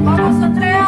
¡Vamos, Andrea!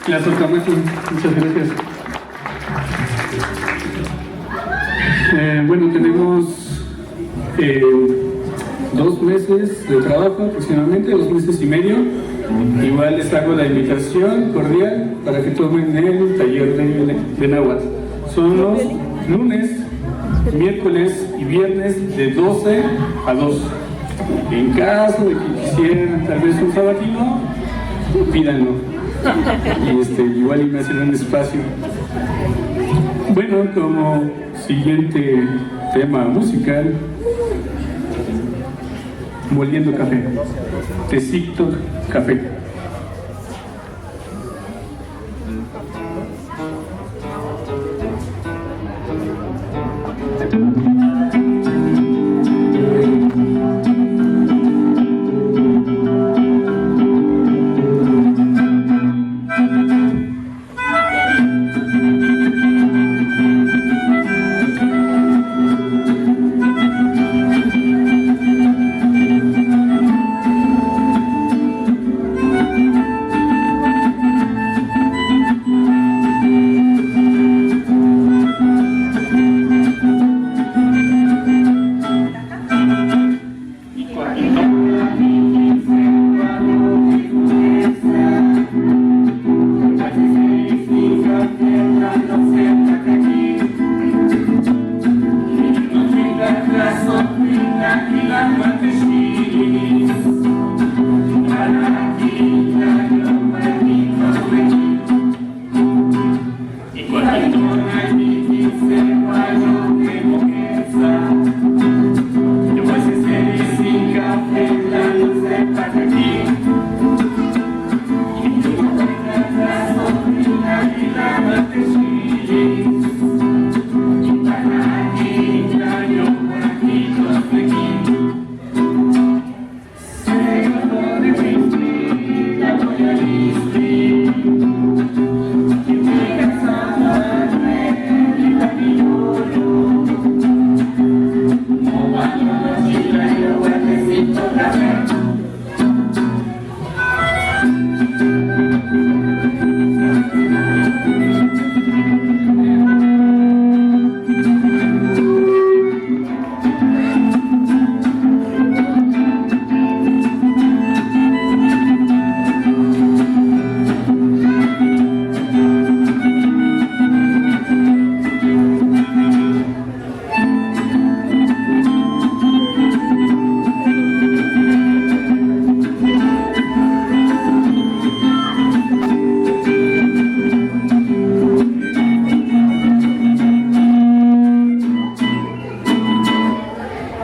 Las orcamaestras, muchas gracias. Bueno, tenemos 2 meses de trabajo aproximadamente, 2 meses y medio. Igual les hago la invitación cordial para que tomen el taller de náhuatl. Son los lunes, miércoles y viernes de 12 a 2. En caso de que quisieran tal vez un sabatino, pídanlo. Y igual y me hacen un espacio. Bueno, como siguiente tema musical, moliendo café, tecito café.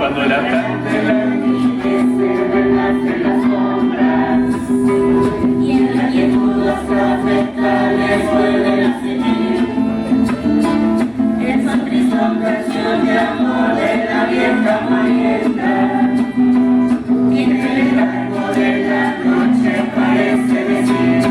cuando la candela y en la quietud los cafetales vuelven a seguir. Esa triste canción de amor de la vieja maestra, y en el largo de la noche parece decir: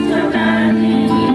Chocani,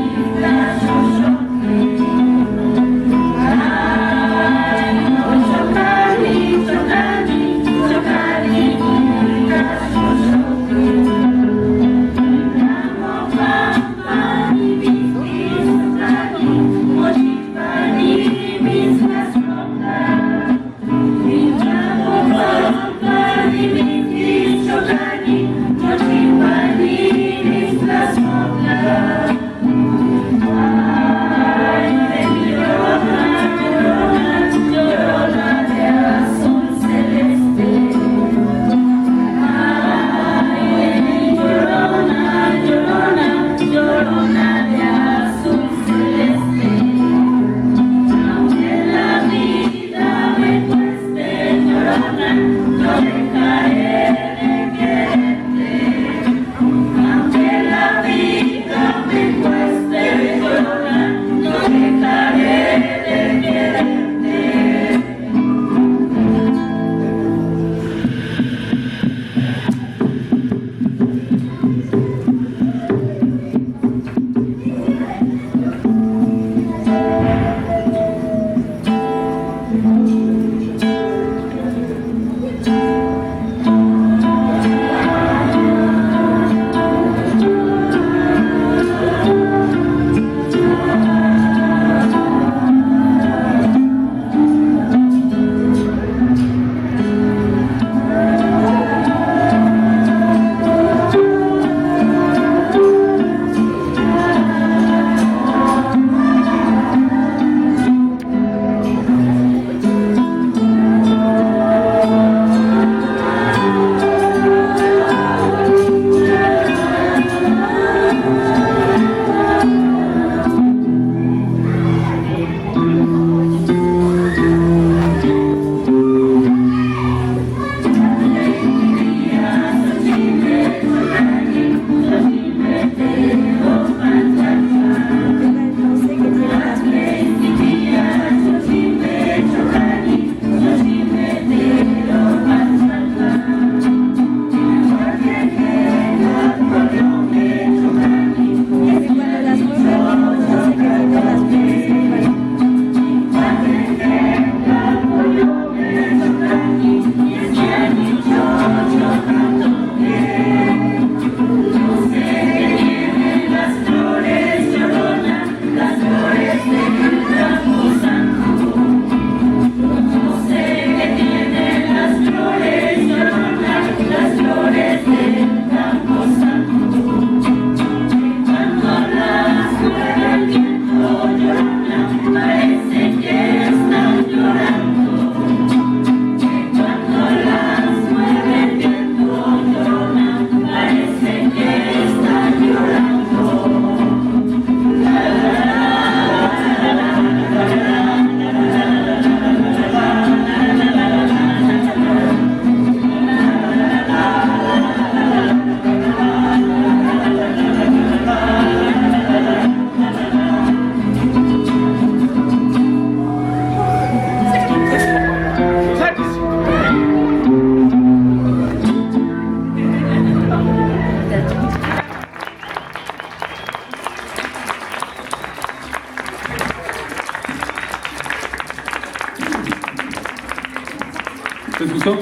¿Les gustó?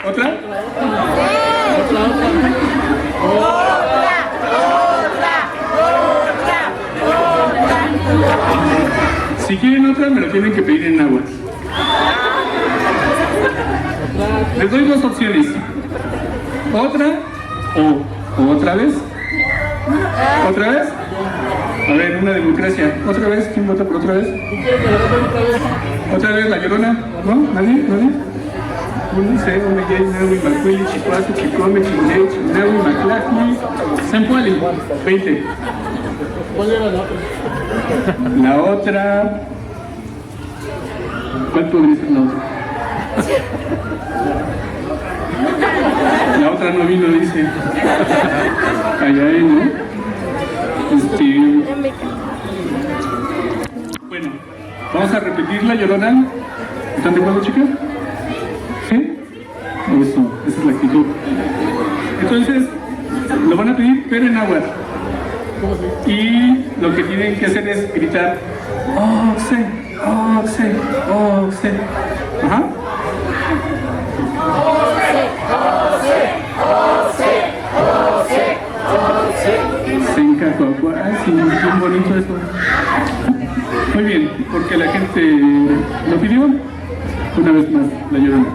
¿Otra? Si quieren otra, me lo tienen que pedir en agua. Les doy dos opciones. Otra o otra vez. ¿Otra vez? A ver, una democracia. ¿Otra vez? ¿Quién vota por otra vez? ¿Otra vez la Llorona? ¿No? ¿Nadie? ¿Nadie? Unice, Omeyay, Nahui, Macuili, Chicuazo, Chicome, Chingay, Chinahui, Maclacni, Zampuali. 20. ¿Cuál era la otra? La otra... ¿Cuál podría ser la otra? La otra no vino, dice. Allá es, ¿no? Bueno, vamos a repetir la Llorona. ¿Están de acuerdo, chicas? ¿Sí? Eso, esa es la actitud. Entonces, lo van a pedir, pero en agua. Y lo que tienen que hacer es gritar Oxe, Oxe, Oxe. Ajá. Se encajó. Sí, bien bonito eso. Muy bien, porque la gente lo pidió. Una vez más, la Llorona.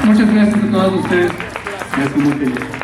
Muchas gracias a todos ustedes. Gracias,